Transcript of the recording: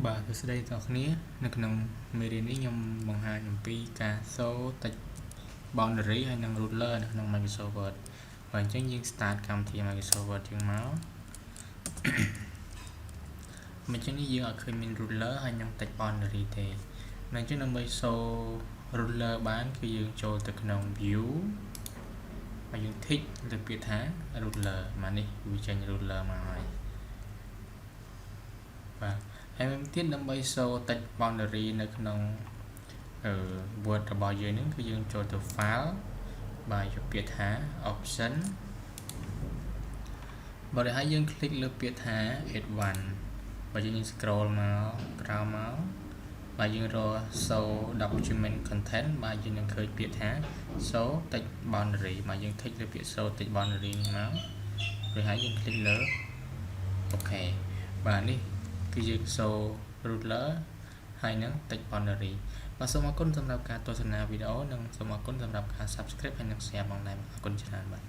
បាទសួស្តីទាំងអស់គ្នានៅក្នុងមេរៀននេះខ្ញុំបង្ហាញអំពីការសូរតិច boundary ហើយនិង ruler នៅក្នុង Microsoft Word ហើយអញ្ចឹងយើង start កម្មវិធី Microsoft Word យើងមកអញ្ចឹងនេះយើងអត់ឃើញមាន ruler ហើយនិង text boundary ទេអញ្ចឹងដើម្បីសូរ ruler បានគឺយើងចូលទៅក្នុង view ហើយយើង tick លើពាក្យថា ruler មកនេះវាចេញ ruler មកហើយបាទហើយមួយទៀតដើម្បីសូរ text boundary នៅក្នុងWord របស់យើងហ្នឹងគឺយើងចូលទៅ file បាទយកពាក្យថា option បើដែលហើយយើង click លើពាក្យថា add one បើយើង scroll មកក្រោមមកបាទយើងរក show document content បាទយើងនឹងឃើញពាក្យថា show text boundary បាទយើង click លើពាក្យ show text boundary នេះមករួចហើយយើង click លើ OK បាទនេះគឺយើង show ruler ហើយនឹង text boundary បាទសូមអរគុណសម្រាប់ការទស្សនាវីដេអូនិងសូមអរគុណសម្រាប់ការ subscribe ហើយនិង share ផងដែរអរគុណច្រើនបាទ